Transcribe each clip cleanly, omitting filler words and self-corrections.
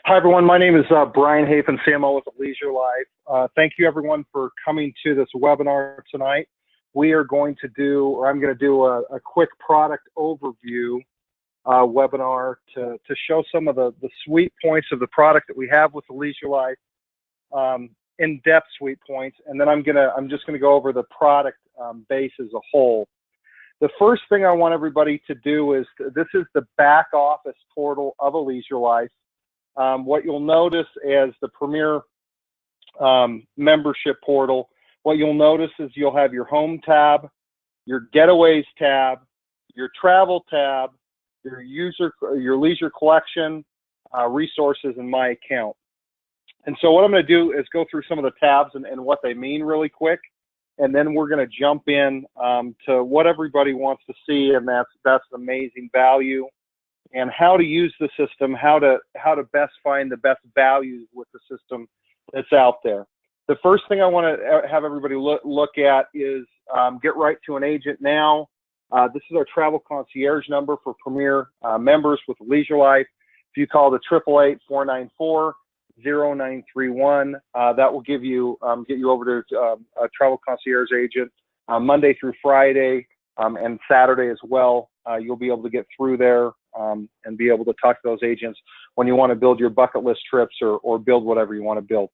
Hi, everyone. My name is Brian Hafen, CMO with Leisure Life. Thank you, everyone, for coming to this webinar tonight. We are going to do, or I'm going to do a quick product overview webinar to show some of the sweet points of the product that we have with Leisure Life, in-depth sweet points, and then I'm just going to go over the product base as a whole. The first thing I want everybody to do is, this is the back office portal of Leisure Life. What you'll notice as the Premier membership portal, what you'll notice is you'll have your home tab, your getaways tab, your travel tab, your leisure collection, resources, and my account. And so what I'm going to do is go through some of the tabs and what they mean really quick, and then we're going to jump in to what everybody wants to see, and that's amazing value, and how to use the system, how to best find the best values with the system that's out there. The first thing I want to have everybody look at is get right to an agent now. This is our travel concierge number for Premier members with Leisure Life. If you call the 888-494-0931, that will give you get you over to a travel concierge agent Monday through Friday and Saturday as well. You'll be able to get through there and be able to talk to those agents when you want to build your bucket list trips or build whatever you want to build.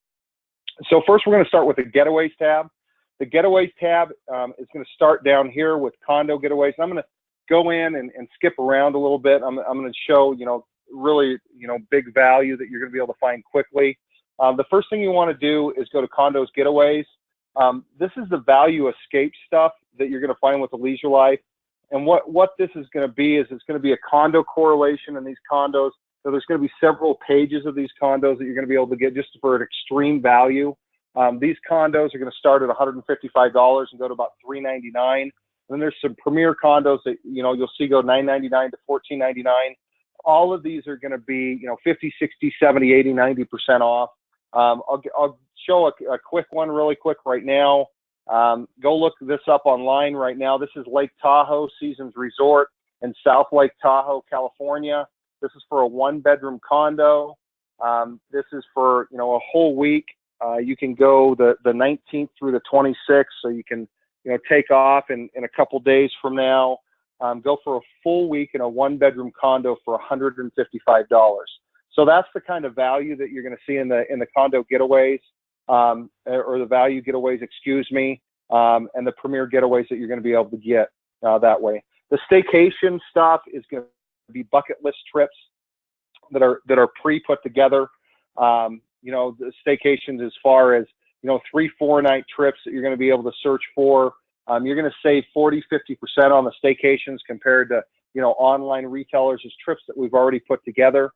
So first, we're going to start with the Getaways tab. The Getaways tab is going to start down here with condo getaways. I'm going to go in and skip around a little bit. I'm going to show, really, big value that you're going to be able to find quickly. The first thing you want to do is go to condos getaways. This is the value escape stuff that you're going to find with the Leisure Life. And what this is going to be is it's going to be a condo correlation in these condos. So there's going to be several pages of these condos that you're going to be able to get just for an extreme value. These condos are going to start at $155 and go to about $399. Then there's some Premier condos that you'll see go $999 to $1499. All of these are going to be 50, 60, 70, 80, 90% off. I'll show a quick one really quick right now. Go look this up online right now. This is Lake Tahoe Seasons Resort in South Lake Tahoe, California. This is for a one-bedroom condo. This is for a whole week. You can go the 19th through the 26th, so you can take off in a couple days from now. Go for a full week in a one-bedroom condo for $155. So that's the kind of value that you're going to see in the condo getaways, or the value getaways, excuse me, and the Premier getaways that you're going to be able to get that way. The staycation stuff is going to be bucket list trips that are pre-put together. The staycations as far as 3-4 night trips that you're going to be able to search for. You're going to save 40-50% on the staycations compared to online retailers' trips that we've already put together.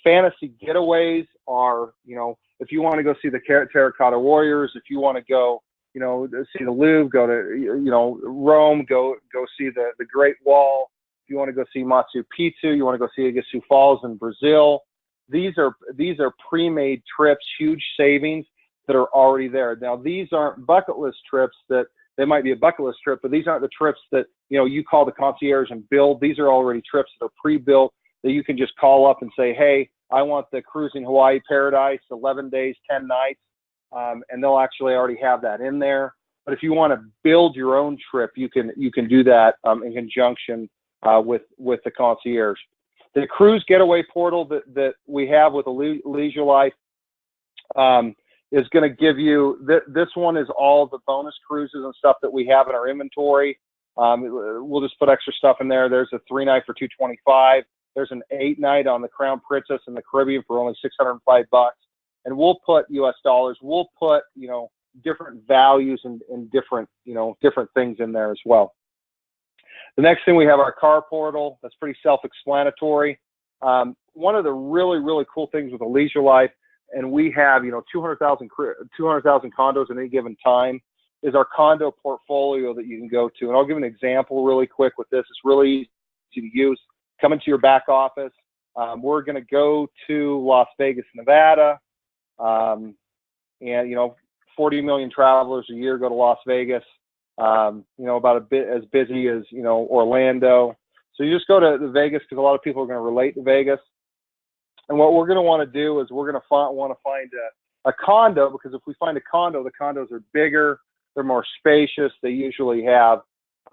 Fantasy getaways are if you want to go see the Terracotta Warriors, if you want to go see the Louvre, go to Rome, go see the Great Wall. If you want to go see Machu Picchu, you want to go see Iguazu Falls in Brazil. These are pre-made trips, huge savings that are already there. Now, these aren't bucket list trips that they might be a bucket list trip, but these aren't the trips that you call the concierge and build. These are already trips that are pre-built that you can just call up and say, hey, I want the Cruising Hawaii Paradise, 11 days, 10 nights, and they'll actually already have that in there. But if you want to build your own trip, you can do that in conjunction with the concierge. The cruise getaway portal that we have with the Leisure Life is going to give you, this one is all the bonus cruises and stuff that we have in our inventory. We'll just put extra stuff in there. There's a 3-night for $225. There's an 8-night on the Crown Princess in the Caribbean for only $605. And we'll put US dollars. We'll put different values and different different things in there as well. The next thing, we have our car portal. That's pretty self-explanatory. One of the really cool things with the Leisure Life, and we have 200,000 condos at any given time, is our condo portfolio that you can go to. And I'll give an example really quick with this. It's really easy to use. Come into your back office. We're going to go to Las Vegas, Nevada, and 40 million travelers a year go to Las Vegas. About a bit as busy as Orlando. So you just go to Vegas because a lot of people are going to relate to Vegas. And what we're going to want to do is we're going to want to find a condo, because if we find a condo, the condos are bigger, they're more spacious. They usually have,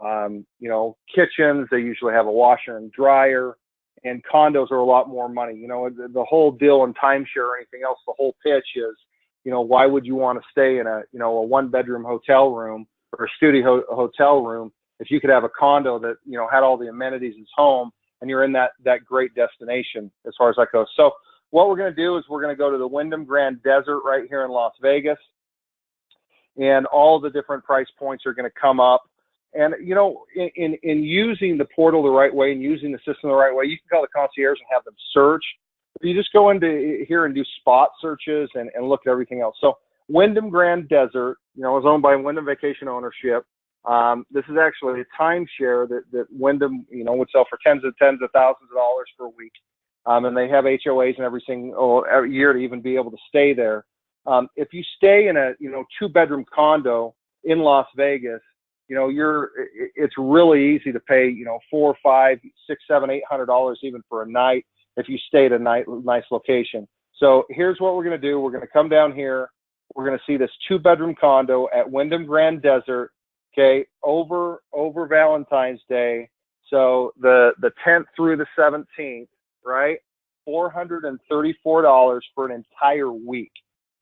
you know, kitchens. They usually have a washer and dryer. And condos are a lot more money. You know, the whole deal in timeshare or anything else, the whole pitch is, you know, why would you want to stay in a, you know, a one-bedroom hotel room or a studio hotel room if you could have a condo that, you know, had all the amenities as home, and you're in that great destination as far as that goes. So what we're going to do is we're going to go to the Wyndham Grand Desert right here in Las Vegas, and all the different price points are going to come up. And, you know, in using the portal the right way and using the system the right way, you can call the concierge and have them search. You just go into here and do spot searches and look at everything else. So Wyndham Grand Desert, you know, is owned by Wyndham Vacation Ownership. This is actually a timeshare that Wyndham, you know, would sell for tens of thousands of dollars per week. And they have HOAs and everything every year to even be able to stay there. If you stay in a, you know, 2-bedroom condo in Las Vegas, you know, it's really easy to pay, you know, $400, $500, $600, $700, $800 even for a night if you stay at a nice location. So here's what we're going to do. We're going to come down here. We're going to see this 2-bedroom condo at Wyndham Grand Desert, okay, over Valentine's Day. So the 10th through the 17th, right? $434 for an entire week.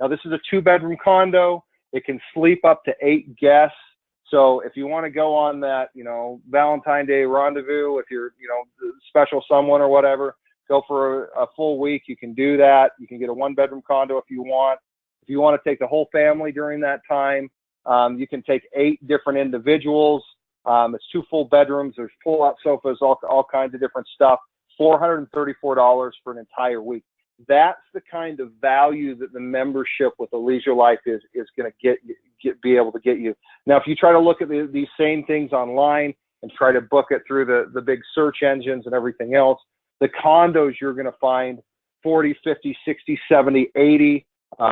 Now, this is a 2-bedroom condo. It can sleep up to 8 guests. So if you want to go on that, you know, Valentine's Day rendezvous with your, you know, special someone or whatever, go for a full week, you can do that. You can get a 1-bedroom condo if you want. If you want to take the whole family during that time, you can take 8 different individuals. It's 2 full bedrooms. There's pull-out sofas, all kinds of different stuff. $434 for an entire week. That's the kind of value that the membership with Leisure Life is going to be able to get you. Now, if you try to look at these same things online and try to book it through the big search engines and everything else, the condos you're going to find 40, 50, 60, 70, 80.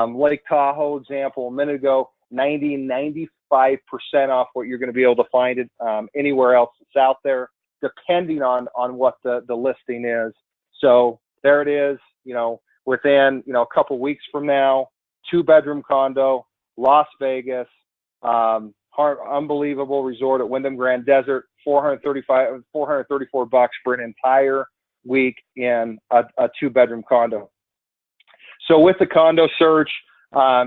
Lake Tahoe example a minute ago, 90, 95% off what you're going to be able to find it anywhere else that's out there, depending on what the listing is. So there it is. You know, within, you know, a couple weeks from now, 2-bedroom condo, Las Vegas, unbelievable resort at Wyndham Grand Desert, $434 for an entire week in a 2-bedroom condo. So with the condo search,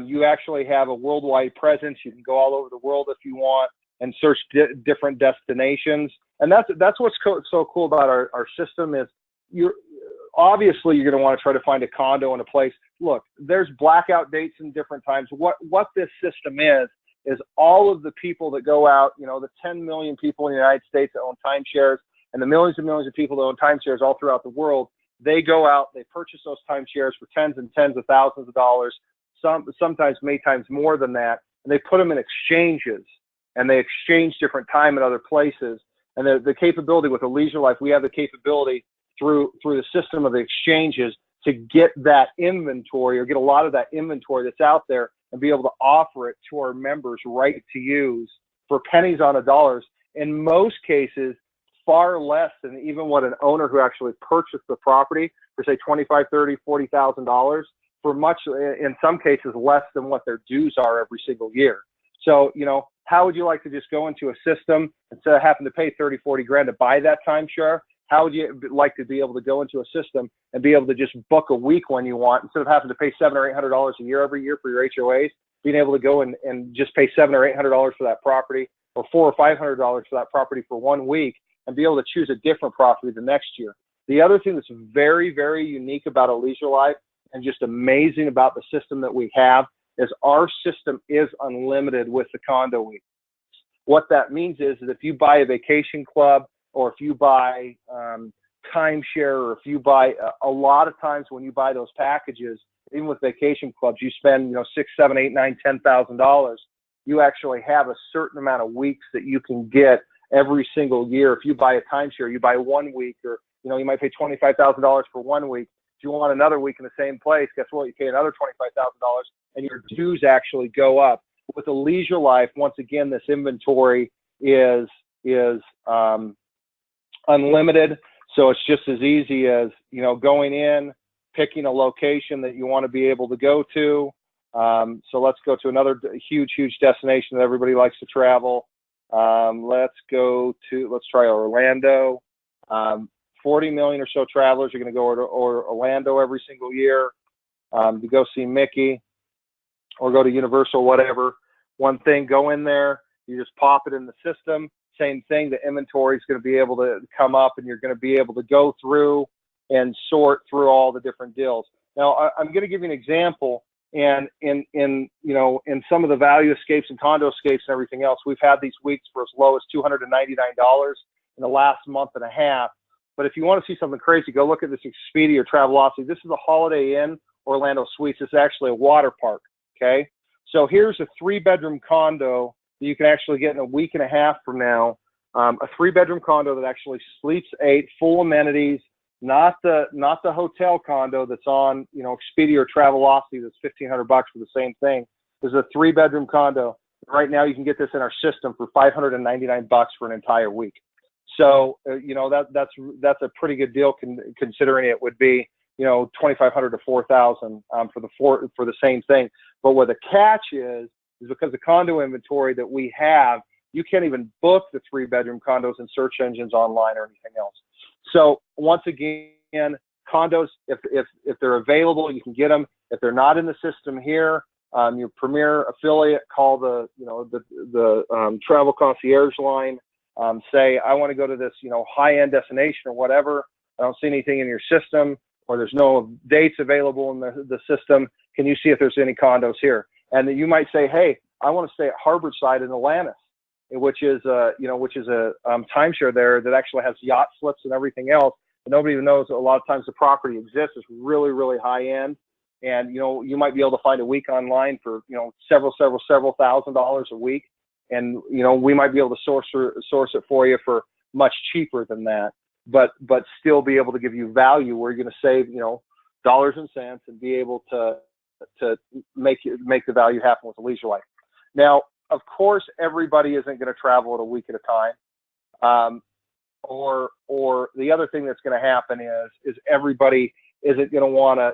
you actually have a worldwide presence. You can go all over the world if you want and search different destinations. And that's what's so cool about our system is obviously you're going to want to try to find a condo in a place. Look, there's blackout dates in different times. What this system is all of the people that go out, you know, the 10 million people in the United States that own timeshares and the millions and millions of people that own timeshares all throughout the world, they go out, they purchase those timeshares for tens and tens of thousands of dollars, sometimes many times more than that, and they put them in exchanges, and they exchange different time at other places. And the capability with Leisure Life, we have the capability through the system of the exchanges to get that inventory or get a lot of that inventory that's out there and be able to offer it to our members right to use for pennies on a dollars. In most cases, far less than even what an owner who actually purchased the property for say $25,000, $30,000, $40,000 for much, in some cases, less than what their dues are every single year. So, you know, how would you like to just go into a system instead of having to pay 30, 40 grand to buy that timeshare? How would you like to be able to go into a system and be able to just book a week when you want, instead of having to pay $700 or $800 a year every year for your HOAs, being able to go and just pay $700 or $800 for that property, or $400 or $500 for that property for 1 week, and be able to choose a different property the next year. The other thing that's very, very unique about Leisure Life and just amazing about the system that we have is our system is unlimited with the condo week. What that means is that if you buy a vacation club, or if you buy timeshare, or if you buy a lot of times when you buy those packages, even with vacation clubs, you spend, you know, $6,000, $7,000, $8,000, $10,000. You actually have a certain amount of weeks that you can get every single year. If you buy a timeshare, you buy 1 week, or, you know, you might pay $25,000 for 1 week. If you want another week in the same place, guess what? You pay another $25,000, and your dues actually go up. With a Leisure Life, once again, this inventory is unlimited. So it's just as easy as, you know, going in, picking a location that you want to be able to go to. So let's go to another huge destination that everybody likes to travel. Let's try Orlando. 40 million or so travelers are going to go to Orlando every single year to go see Mickey or go to Universal, whatever. One thing, go in there, you just pop it in the system. Same thing, the inventory is going to be able to come up, and you're going to be able to go through and sort through all the different deals. Now, I'm going to give you an example. And in some of the value escapes and condo escapes and everything else, we've had these weeks for as low as $299 in the last month and a half. But if you want to see something crazy, go look at this Expedia or Travelocity. This is a Holiday Inn Orlando Suites. It's actually a water park. Okay, so here's a 3-bedroom condo that you can actually get in a week and a half from now. A 3-bedroom condo that actually sleeps 8, full amenities. Not the hotel condo that's on, Expedia or Travelocity that's $1,500 for the same thing. There's a 3-bedroom condo. Right now you can get this in our system for $599 for an entire week. So, that's a pretty good deal considering it would be, $2,500 to $4,000 for the same thing. But what the catch is because the condo inventory that we have, you can't even book the 3-bedroom condos in search engines online or anything else. So once again, condos, if they're available, you can get them. If they're not in the system here, your premier affiliate, call the travel concierge line. Say, I want to go to this, high-end destination or whatever. I don't see anything in your system, or there's no dates available in the system. Can you see if there's any condos here? And then you might say, hey, I want to stay at Harborside in Atlantis, which is a timeshare there that actually has yacht slips and everything else. But nobody even knows a lot of times the property exists. It's really, really high end. And, you might be able to find a week online for, several $1,000s a week. And, we might be able to source it for you for much cheaper than that, but still be able to give you value where you're going to save, dollars and cents and be able to make the value happen with a Leisure Life. Now, of course, everybody isn't going to travel at a week at a time. Or the other thing that's going to happen is everybody isn't going to want to,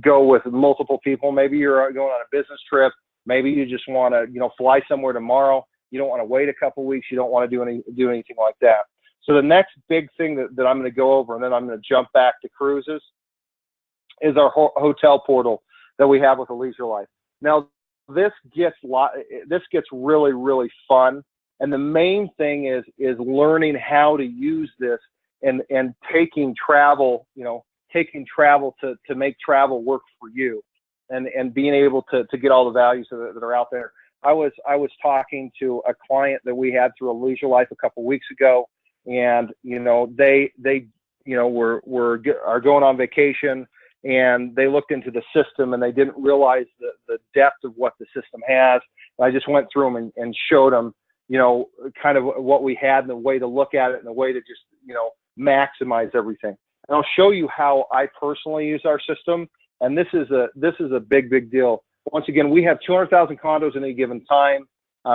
go with multiple people. Maybe you're going on a business trip. Maybe you just want to, fly somewhere tomorrow. You don't want to wait a couple weeks. You don't want to do anything like that. So the next big thing that I'm going to go over, and then I'm going to jump back to cruises, is our hotel portal that we have with a Leisure Life. Now, this gets really, really fun. And the main thing is learning how to use this and taking travel, to make travel work for you, and being able to get all the values that are out there. I was talking to a client that we had through a Leisure Life a couple weeks ago, and they are going on vacation, and they looked into the system and they didn't realize the depth of what the system has. I just went through them and showed them, kind of what we had and the way to look at it and the way to just, maximize everything. And I'll show you how I personally use our system. And this is a big deal. Once again, we have 200,000 condos in any given time.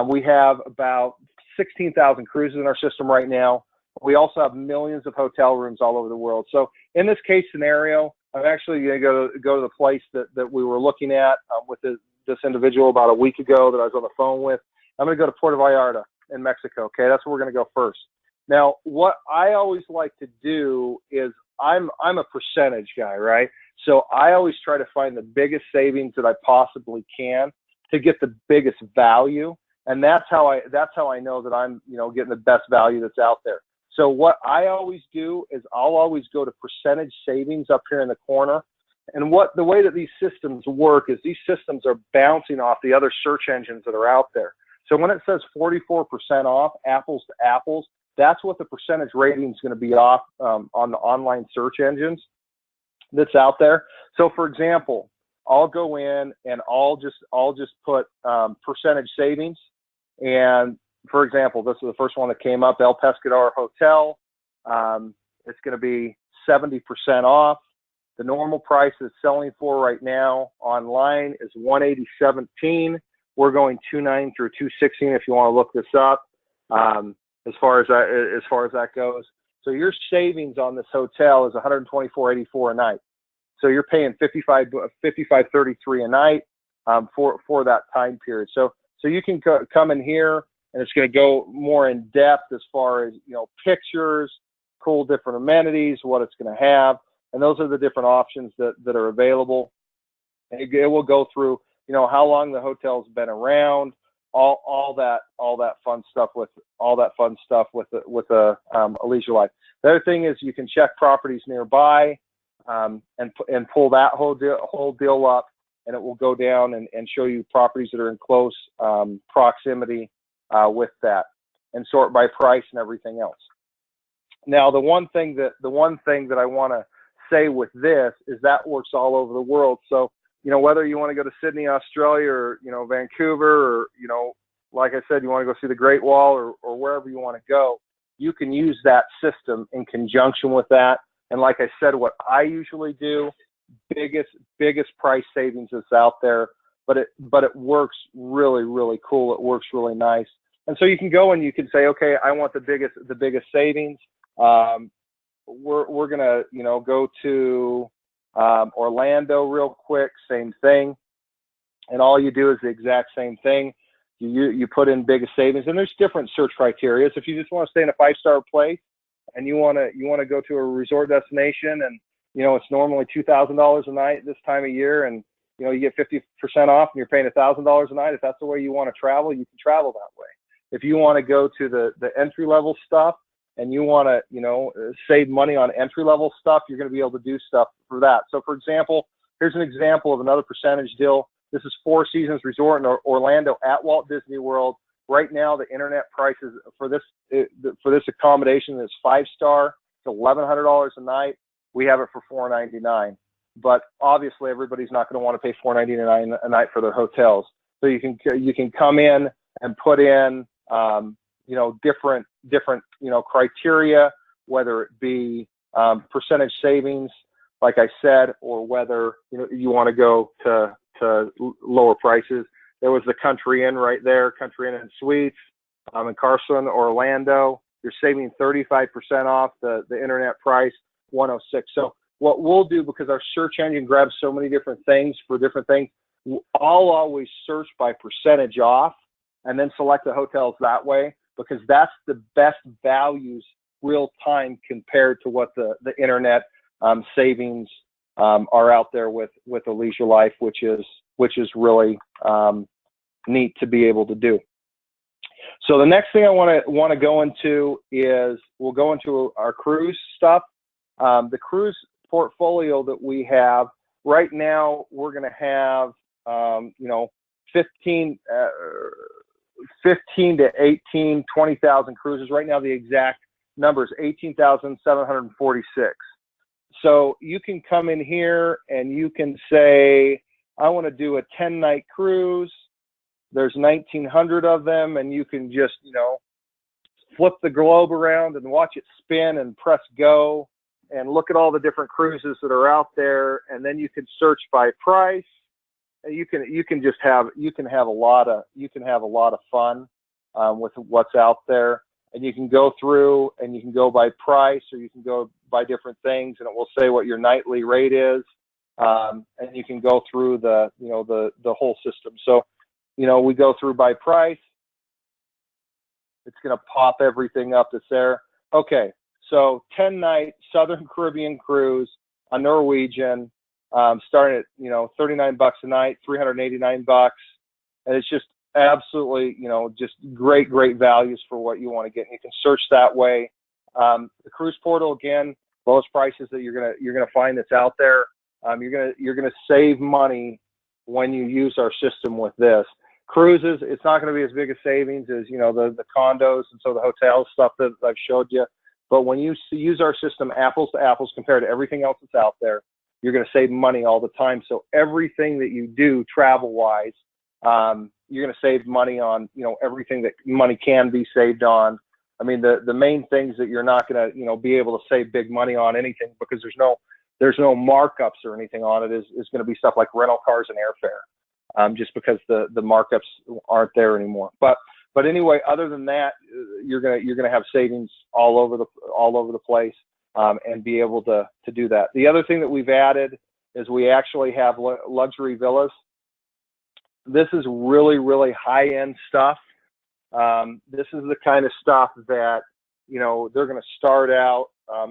We have about 16,000 cruises in our system right now. We also have millions of hotel rooms all over the world. So in this case scenario, I'm actually going to go to the place that we were looking at with this individual about a week ago that I was on the phone with. I'm going to go to Puerto Vallarta in Mexico. Okay, that's where we're going to go first. Now, what I always like to do is I'm a percentage guy, right? So I always try to find the biggest savings that I possibly can to get the biggest value, and that's how I know that I'm getting the best value that's out there. So what I always do is I'll always go to percentage savings up here in the corner. And the way that these systems work is these systems are bouncing off the other search engines that are out there. So when it says 44% off, apples to apples, that's what the percentage rating is going to be off on the online search engines that's out there. So for example, I'll go in and I'll just put percentage savings. And for example, this is the first one that came up, El Pescador Hotel. It's going to be 70% off. The normal price it's selling for right now online is $180.17. We're going $209 through $216 if you want to look this up. As far as that goes. So your savings on this hotel is $124.84 a night. So you're paying 55.33 a night for that time period. So you can come in here, and it's going to go more in depth as far as, pictures, cool different amenities, what it's going to have, and those are the different options that are available. And it will go through, how long the hotel's been around, all that fun stuff with a leisure life. The other thing is you can check properties nearby and pull that whole deal up, and it will go down and show you properties that are in close proximity with that, and sort by price and everything else. Now, the one thing that I want to say with this is that works all over the world. So, whether you want to go to Sydney, Australia, or, Vancouver, or, like I said, you want to go see the Great Wall, or wherever you want to go, you can use that system in conjunction with that. And like I said, what I usually do, biggest price savings is out there, but it works really, really cool. It works really nice. And so you can go and you can say, okay, I want the biggest savings. We're gonna, go to Orlando real quick, same thing. And all you do is the exact same thing. You put in biggest savings, and there's different search criteria. If you just want to stay in a 5-star place and you want to go to a resort destination, and it's normally $2,000 a night this time of year, and you get 50% off, and you're paying $1,000 a night. If that's the way you want to travel, you can travel that way. If you want to go to the entry level stuff, and you want to save money on entry level stuff, you're going to be able to do stuff for that. So for example, here's an example of another percentage deal. This is Four Seasons Resort in Orlando at Walt Disney World. Right now, the internet prices for this accommodation is 5-star. It's $1,100 a night. We have it for $499. But obviously, everybody's not going to want to pay $499 a night for their hotels. So you can come in and put in different criteria, whether it be percentage savings, like I said, or whether you want to go to lower prices. There was the Country Inn right there, Country Inn and Suites in Carson, Orlando. You're saving 35% off the internet price, $106. So what we'll do, because our search engine grabs so many different things for different things, I'll always search by percentage off and then select the hotels that way, because that's the best values real time compared to what the internet savings are out there with a leisure life, which is really neat to be able to do. So the next thing I want to go into is we'll go into our cruise stuff. The cruise portfolio that we have right now, we're going to have 15 to 18, 20,000 cruises. Right now, the exact number is 18,746. So you can come in here and you can say, I want to do a 10-night cruise. There's 1,900 of them, and you can just, flip the globe around and watch it spin and press go and look at all the different cruises that are out there. And then you can search by price. You can have a lot of fun with what's out there, and you can go through and you can go by price, or you can go by different things, and it will say what your nightly rate is, and you can go through the whole system. So we go through by price. It's going to pop everything up that's there. Okay, so 10-night Southern Caribbean cruise, a Norwegian. Starting at, 39 bucks a night, 389 bucks. And it's just absolutely, just great values for what you want to get. And you can search that way. The cruise portal, again, lowest prices that you're going to find that's out there. You're going to save money when you use our system with this. Cruises, it's not going to be as big a savings as, the condos and so the hotel stuff that I've showed you. But when you use our system apples to apples compared to everything else that's out there, you're going to save money all the time. So everything that you do travel-wise, you're going to save money on, everything that money can be saved on. I mean, the main things that you're not going to, be able to save big money on anything, because there's no markups or anything on it, is going to be stuff like rental cars and airfare, just because the markups aren't there anymore. But anyway, other than that, you're gonna have savings all over the place. And be able to do that. The other thing that we've added is we actually have luxury villas. This is really, really high-end stuff. This is the kind of stuff that, you know, they're going to start out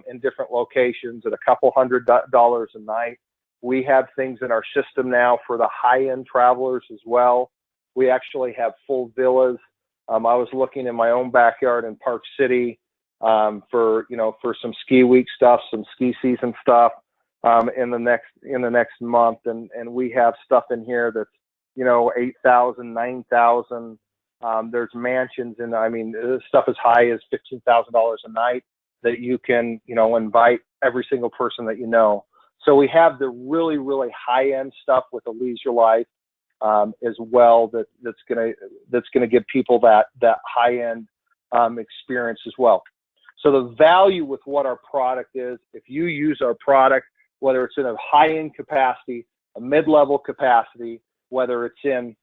in different locations at a couple $100 a night. We have things in our system now for the high-end travelers as well. We actually have full villas. I was looking in my own backyard in Park City for, you know, for some ski week stuff, some ski season stuff in the next month, and we have stuff in here that's, you know, 8,000, 9,000. There's mansions, and I mean, stuff as high as $15,000 a night that you can, you know, invite every single person that you know. So we have the really, really high-end stuff with the leisure life as well. That's gonna give people that high-end experience as well. So the value with what our product is, if you use our product, whether it's in a high-end capacity, a mid-level capacity, whether it's in,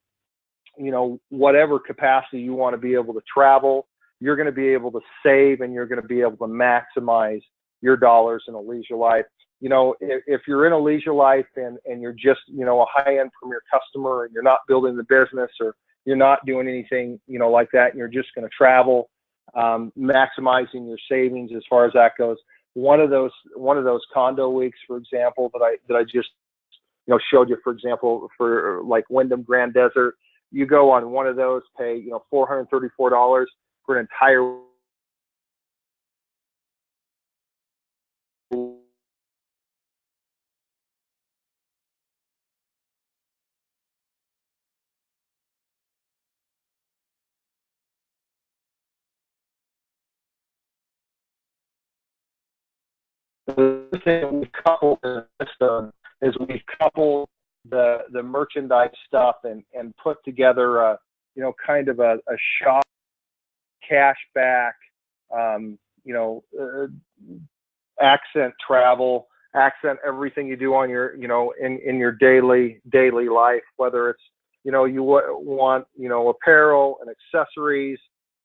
you know, whatever capacity you want to be able to travel, you're going to be able to save, and you're going to be able to maximize your dollars in a leisure life. You know, if you're in a leisure life and you're just, you know, a high-end premier customer, and you're not building the business, or you're not doing anything, you know, like that, and you're just going to travel, maximizing your savings as far as that goes. One of those condo weeks, for example, that I just, you know, showed you, for example, for like Wyndham Grand Desert, you go on one of those, pay, you know, $434 for an entire the thing we've coupled in the system is we've coupled the merchandise stuff and put together a, you know, kind of a shop cash back, you know, accent travel, accent everything you do on your, you know, in your daily life, whether it's, you know, you want, you know, apparel and accessories,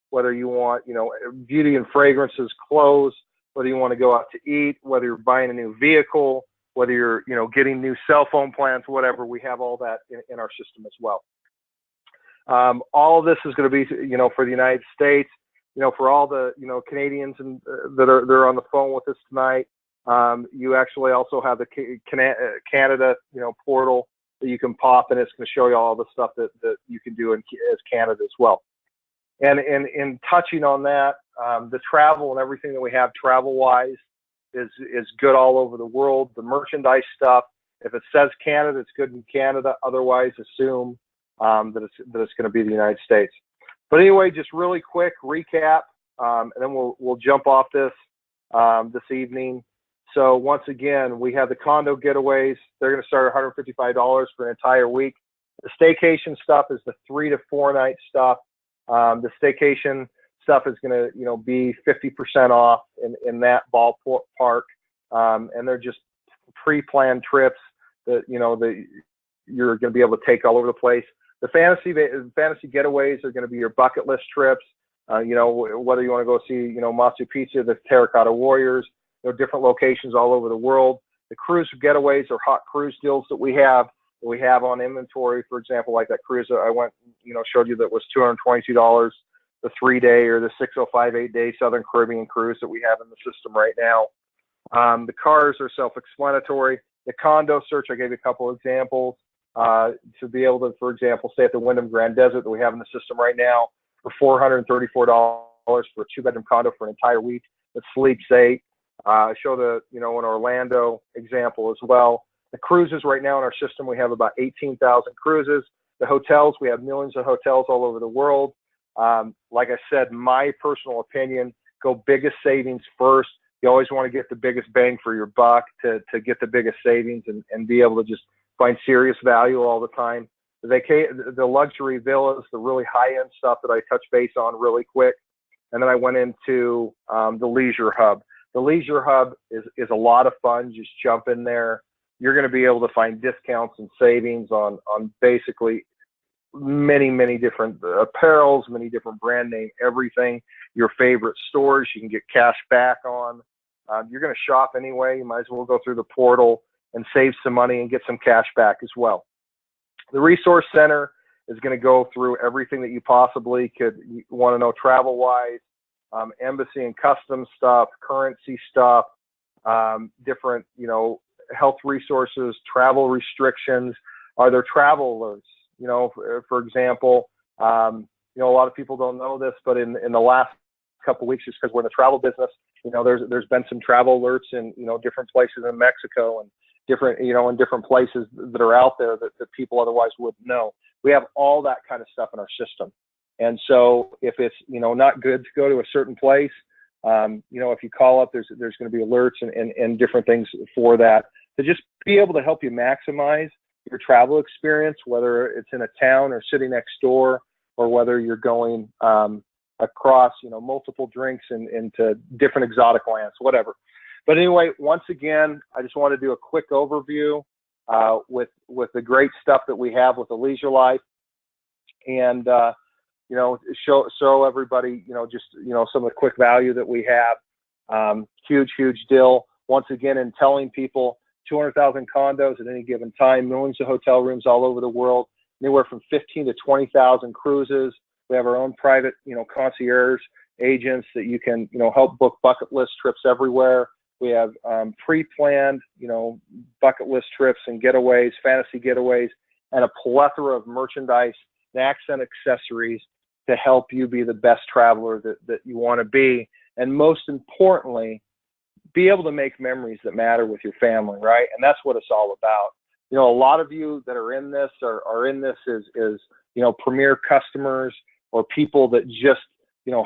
whether you want, you know, beauty and fragrances, clothes, whether you want to go out to eat, whether you're buying a new vehicle, whether you're, you know, getting new cell phone plans, whatever, we have all that in our system as well. All of this is going to be, you know, for the United States, you know, for all the, you know, Canadians and they're on the phone with us tonight. You actually also have the Canada, you know, portal that you can pop, and it's going to show you all the stuff that you can do as Canada as well. And in touching on that, the travel and everything that we have travel-wise is good all over the world. The merchandise stuff, if it says Canada, it's good in Canada. Otherwise, assume that it's going to be the United States. But anyway, just really quick recap, and then we'll jump off this evening. So once again, we have the condo getaways. They're going to start at $155 for an entire week. The staycation stuff is the 3 to 4 night stuff. The staycation stuff is going to, you know, be 50% off in that ballpark, and they're just pre-planned trips that, you know, that you're going to be able to take all over the place. The fantasy getaways are going to be your bucket list trips. You know, whether you want to go see, you know, Machu Picchu, the Terracotta Warriors, you know, different locations all over the world. The cruise getaways are hot cruise deals that we have on inventory. For example, like that cruise that I went, you know, showed you that was $222, the 3-day or the 605 8-day Southern Caribbean cruise that we have in the system right now. The cars are self-explanatory. The condo search, I gave you a couple examples. To be able to, for example, stay at the Wyndham Grand Desert that we have in the system right now for $434 for a 2-bedroom condo for an entire week that sleeps 8. Show the, you know, an Orlando example as well. The cruises right now in our system, we have about 18,000 cruises. The hotels, we have millions of hotels all over the world. Like I said, my personal opinion, go biggest savings first. You always want to get the biggest bang for your buck to get the biggest savings and be able to just find serious value all the time. The luxury villas, the really high-end stuff that I touched base on really quick. And then I went into the Leisure Hub. The Leisure Hub is a lot of fun. Just jump in there. You're going to be able to find discounts and savings on basically many different apparels, many different brand name, everything. Your favorite stores you can get cash back on. You're going to shop anyway. You might as well go through the portal and save some money and get some cash back as well. The Resource Center is going to go through everything that you possibly could want to know travel-wise, embassy and customs stuff, currency stuff, different, health resources, travel restrictions. Are there travel alerts? For example, a lot of people don't know this, but in the last couple of weeks, just because we're in the travel business, there's been some travel alerts in, different places in Mexico and different, in different places that are out there that people otherwise wouldn't know. We have all that kind of stuff in our system. And so if it's, not good to go to a certain place, if you call up, there's going to be alerts and different things for that to just be able to help you maximize your travel experience, whether it's in a town or sitting next door, or whether you're going across, multiple drinks into different exotic lands, whatever. But anyway, once again, I just want to do a quick overview with the great stuff that we have with the Leisure Life, and show everybody, just some of the quick value that we have. Huge deal. Once again, in telling people 200,000 condos at any given time, millions of hotel rooms all over the world, anywhere from 15 to 20,000 cruises. We have our own private, concierge agents that you can, help book bucket list trips everywhere. We have pre-planned, bucket list trips and getaways, fantasy getaways, and a plethora of merchandise, snacks, and accessories to help you be the best traveler that you want to be. And most importantly, be able to make memories that matter with your family, right? And that's what it's all about. A lot of you that are in this are in this as premier customers, or people that just,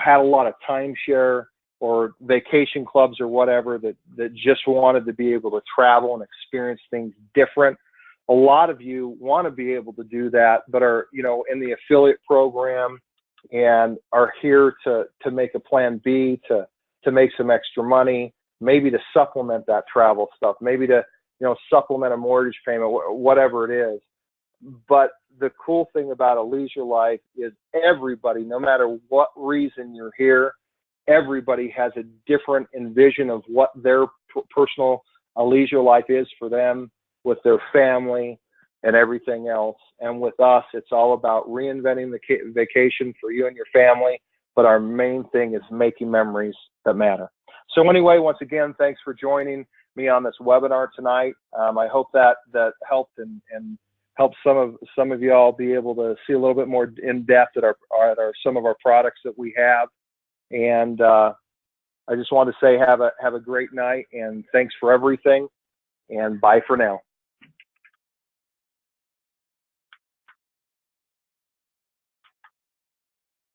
had a lot of timeshare or vacation clubs or whatever that just wanted to be able to travel and experience things different. A lot of you want to be able to do that, but are, in the affiliate program and are here to make a plan B, to make some extra money, maybe to supplement that travel stuff, maybe to, supplement a mortgage payment, whatever it is. But the cool thing about a Leisure Life is everybody, no matter what reason you're here, everybody has a different envision of what their personal leisure life is for them, with their family and everything else. And with us, it's all about reinventing the vacation for you and your family. But our main thing is making memories that matter. So anyway, once again, thanks for joining me on this webinar tonight. I hope that helped and help some of y'all be able to see a little bit more in depth at some of our products that we have. And I just want to say have a great night, and thanks for everything, and bye for now.